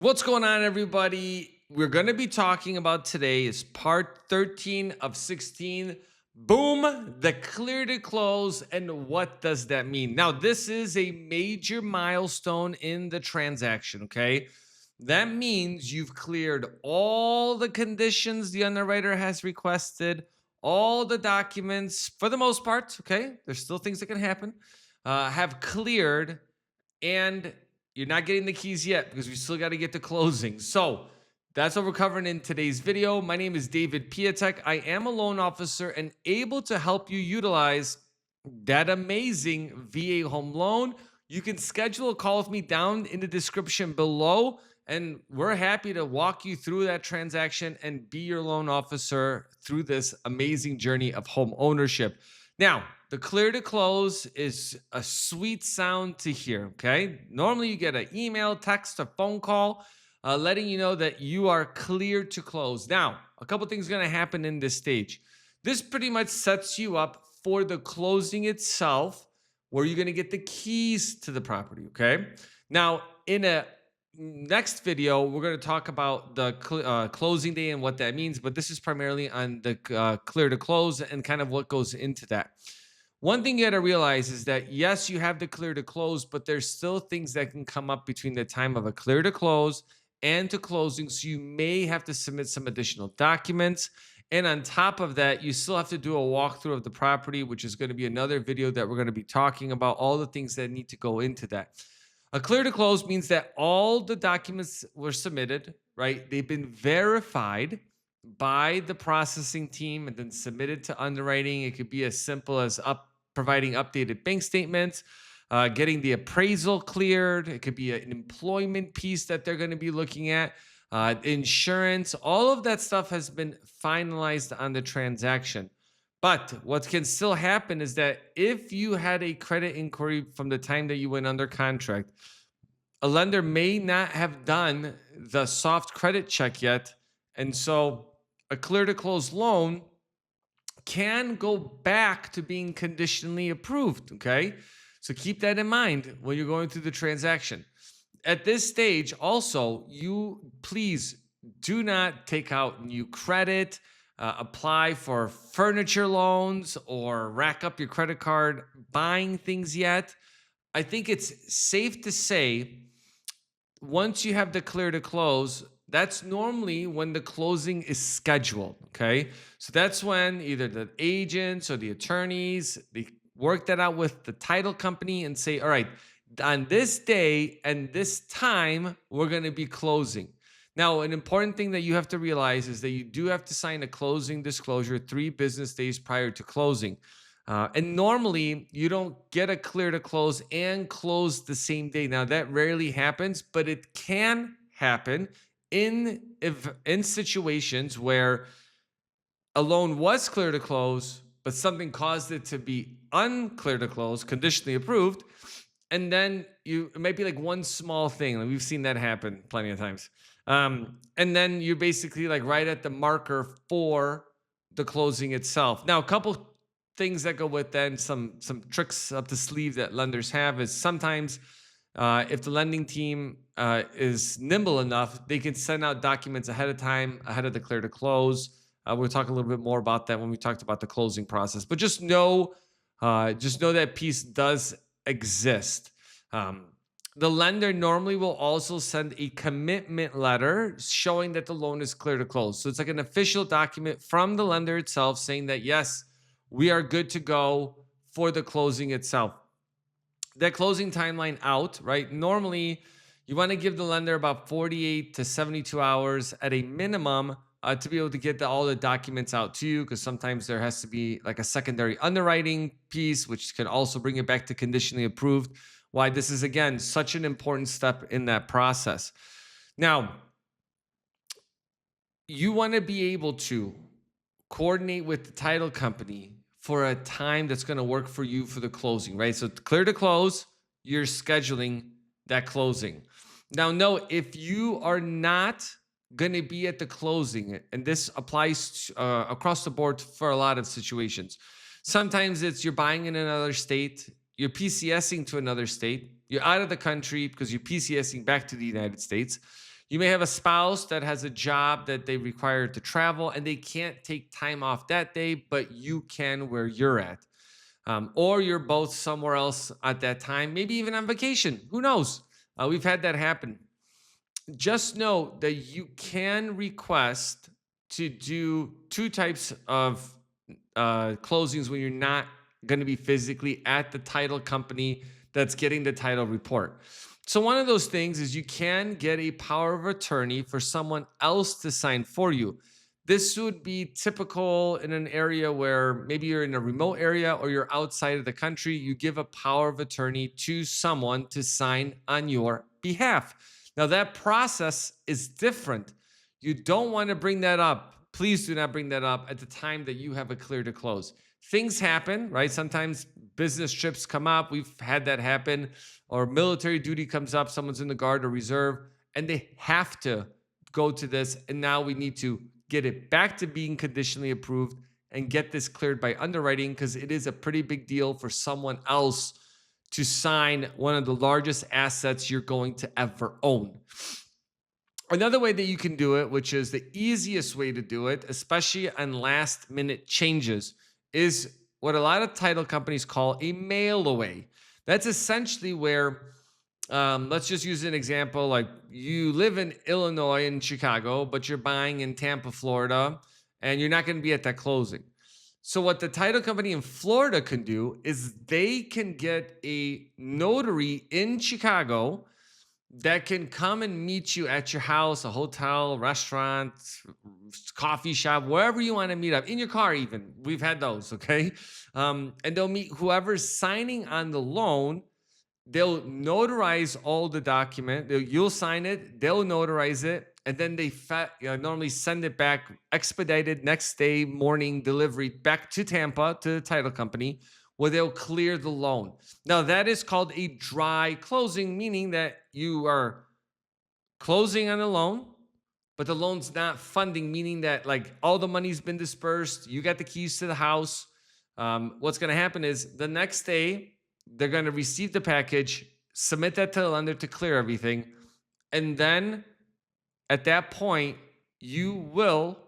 What's going on, everybody? We're going to be talking about today is part 13 of 16. Boom, the clear to close. And what does that mean? Now, this is a major milestone in the transaction, okay? That means you've cleared all the conditions the underwriter has requested, all the documents for the most part, okay? There's still things that can happen, have cleared, and you're not getting the keys yet because we still got to get to closing. So that's what we're covering in today's video. My name is David Piatek. I am a loan officer and able to help you utilize that amazing VA home loan. You can schedule a call with me down in the description below, and we're happy to walk you through that transaction and be your loan officer through this amazing journey of home ownership. Now, the clear to close is a sweet sound to hear, okay? Normally you get an email, text, a phone call letting you know that you are clear to close. Now, a couple things going to happen in this stage. This pretty much sets you up for the closing itself, where you're going to get the keys to the property, okay? Now, in a next video, we're going to talk about the closing day and what that means, but this is primarily on the clear to close and kind of what goes into that. One thing you got to realize is that yes, you have the clear to close, but there's still things that can come up between the time of a clear to close and to closing. So you may have to submit some additional documents. And on top of that, you still have to do a walkthrough of the property, which is going to be another video that we're going to be talking about, all the things that need to go into that. A clear to close means that all the documents were submitted, right? They've been verified by the processing team and then submitted to underwriting. It could be as simple as providing updated bank statements, getting the appraisal cleared. It could be an employment piece that they're going to be looking at, insurance. All of that stuff has been finalized on the transaction. But what can still happen is that if you had a credit inquiry from the time that you went under contract, a lender may not have done the soft credit check yet. And so a clear to close loan can go back to being conditionally approved. Okay. So keep that in mind when you're going through the transaction. At this stage, also, you please do not take out new credit, apply for furniture loans, or rack up your credit card buying things yet. I think it's safe to say once you have the clear to close, that's normally when the closing is scheduled. Okay. So that's when either the agents or the attorneys, they work that out with the title company and say, all right, on this day and this time, we're going to be closing. Now, an important thing that you have to realize is that you do have to sign a closing disclosure 3 business days prior to closing. And normally you don't get a clear to close and close the same day. Now that rarely happens, but it can happen in situations where a loan was clear to close, but something caused it to be unclear to close, conditionally approved. And then it might be like one small thing. Like we've seen that happen plenty of times. And then you're basically like right at the marker for the closing itself. Now, a couple things that go with that, and some tricks up the sleeve that lenders have is sometimes if the lending team is nimble enough, they can send out documents ahead of time, ahead of the clear to close. We'll talk a little bit more about that when we talked about the closing process. But just know that piece does exist. The lender normally will also send a commitment letter showing that the loan is clear to close. So it's like an official document from the lender itself saying that, yes, we are good to go for the closing itself. That closing timeline out, right? Normally, you want to give the lender about 48 to 72 hours at a minimum to be able to get all the documents out to you, because sometimes there has to be like a secondary underwriting piece, which can also bring it back to conditionally approved. Why this is, again, such an important step in that process. Now, you want to be able to coordinate with the title company for a time that's going to work for you for the closing, right? So clear to close, you're scheduling that closing. Now, no, if you are not going to be at the closing, and this applies across the board for a lot of situations. Sometimes it's you're buying in another state, you're PCSing to another state, you're out of the country because you're PCSing back to the United States. You may have a spouse that has a job that they require to travel and they can't take time off that day, but you can where you're at. Or you're both somewhere else at that time, maybe even on vacation. Who knows? We've had that happen. Just know that you can request to do two types of closings when you're not going to be physically at the title company that's getting the title report. So, one of those things is you can get a power of attorney for someone else to sign for you. This would be typical in an area where maybe you're in a remote area or you're outside of the country. You give a power of attorney to someone to sign on your behalf. Now, that process is different. You don't want to bring that up. Please do not bring that up at the time that you have a clear to close. Things happen, right? Sometimes business trips come up. We've had that happen, or military duty comes up. Someone's in the guard or reserve, and they have to go to this. And now we need to get it back to being conditionally approved and get this cleared by underwriting because it is a pretty big deal for someone else to sign one of the largest assets you're going to ever own. Another way that you can do it, which is the easiest way to do it, especially on last minute changes, is what a lot of title companies call a mail away. That's essentially where, let's just use an example, like you live in Illinois and Chicago, but you're buying in Tampa, Florida, and you're not going to be at that closing. So, what the title company in Florida can do is they can get a notary in Chicago that can come and meet you at your house, a hotel, restaurant, coffee shop, wherever you want to meet up, in your car, even. We've had those, okay? And they'll meet whoever's signing on the loan. They'll notarize all the document. You'll sign it, they'll notarize it, and then they normally send it back expedited next day morning delivery back to Tampa to the title company where they'll clear the loan. Now, that is called a dry closing, meaning that you are closing on the loan, but the loan's not funding, meaning that like all the money's been dispersed. You got the keys to the house. What's going to happen is the next day, they're going to receive the package, submit that to the lender to clear everything. And then at that point, you will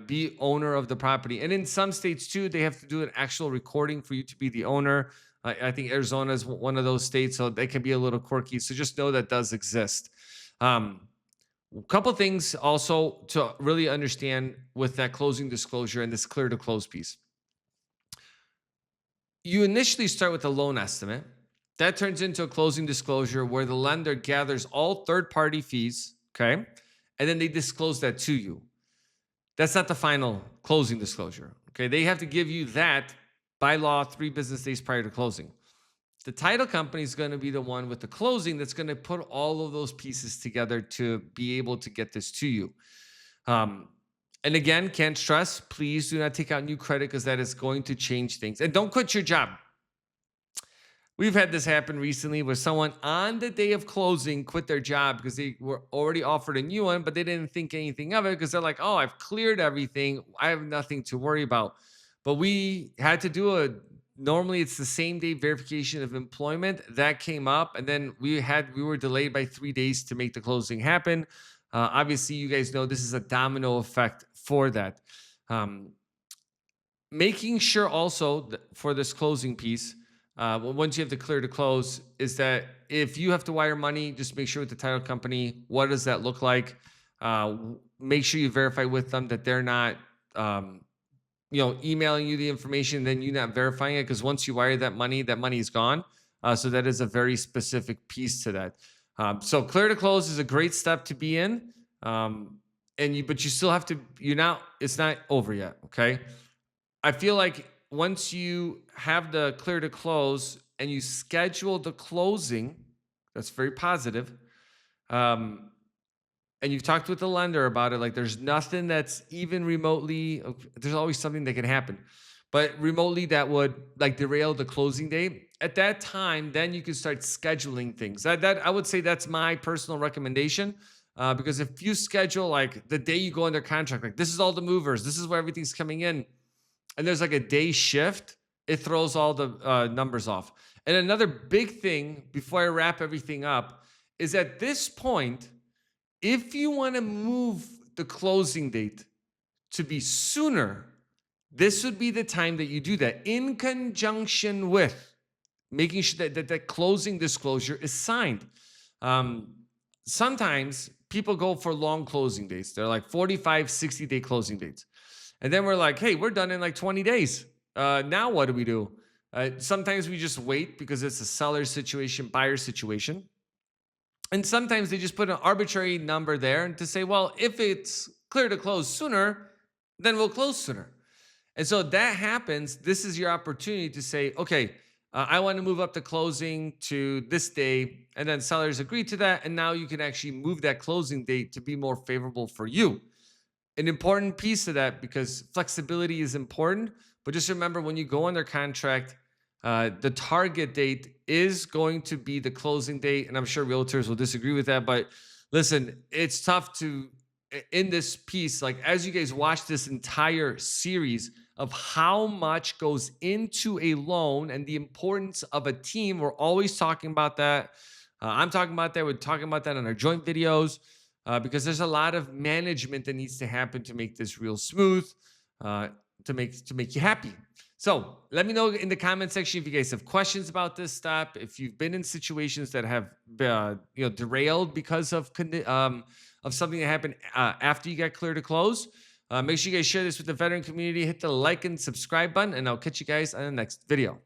be owner of the property. And in some states too, they have to do an actual recording for you to be the owner. I think Arizona is one of those states, so they can be a little quirky. So just know that does exist. A couple things also to really understand with that closing disclosure and this clear to close piece. You initially start with a loan estimate. That turns into a closing disclosure where the lender gathers all third-party fees, okay? And then they disclose that to you. That's not the final closing disclosure, okay? They have to give you that by law 3 business days prior to closing. The title company is going to be the one with the closing that's going to put all of those pieces together to be able to get this to you. And again, can't stress, please do not take out new credit because that is going to change things. And don't quit your job. We've had this happen recently where someone on the day of closing quit their job because they were already offered a new one, but they didn't think anything of it because they're like, oh, I've cleared everything. I have nothing to worry about. But we had to do normally it's the same day verification of employment. That came up, and then we were delayed by 3 days to make the closing happen. Obviously, you guys know this is a domino effect for that. Making sure also for this closing piece, once you have the clear to close, is that if you have to wire money, just make sure with the title company, what does that look like? Make sure you verify with them that they're not, emailing you the information, then you not verifying it. Because once you wire that money is gone. So that is a very specific piece to that. So clear to close is a great step to be in. But you still have to, it's not over yet. Okay. I feel like once you have the clear to close and you schedule the closing, that's very positive. And you've talked with the lender about it. Like there's nothing that's even remotely, there's always something that can happen, but remotely that would like derail the closing date. At that time, then you can start scheduling things. That I would say that's my personal recommendation. Because if you schedule like the day you go under contract, like this is all the movers, this is where everything's coming in, and there's like a day shift, it throws all the numbers off. And another big thing before I wrap everything up is at this point, If you want to move the closing date to be sooner, this would be the time that you do that in conjunction with making sure that closing disclosure is signed. Um, Sometimes people go for long closing dates. They're like 45, 60-day closing dates. And then we're like, hey, we're done in like 20 days. Now what do we do? Sometimes we just wait because it's a seller situation, buyer situation. And sometimes they just put an arbitrary number there and to say, well, if it's clear to close sooner, then we'll close sooner. And so that happens. This is your opportunity to say, okay, I want to move up the closing to this day. And then sellers agree to that. And now you can actually move that closing date to be more favorable for you. An important piece of that, because flexibility is important. But just remember, when you go under contract, the target date is going to be the closing date. And I'm sure realtors will disagree with that. But listen, it's tough to, in this piece, like as you guys watch this entire series of how much goes into a loan and the importance of a team, we're always talking about that. I'm talking about that. We're talking about that on our joint videos because there's a lot of management that needs to happen to make this real smooth, uh, to make you happy. So let me know in the comment section if you guys have questions about this stuff. If you've been in situations that have derailed because of something that happened after you got clear to close. Make sure you guys share this with the veteran community. Hit the like and subscribe button, and I'll catch you guys on the next video.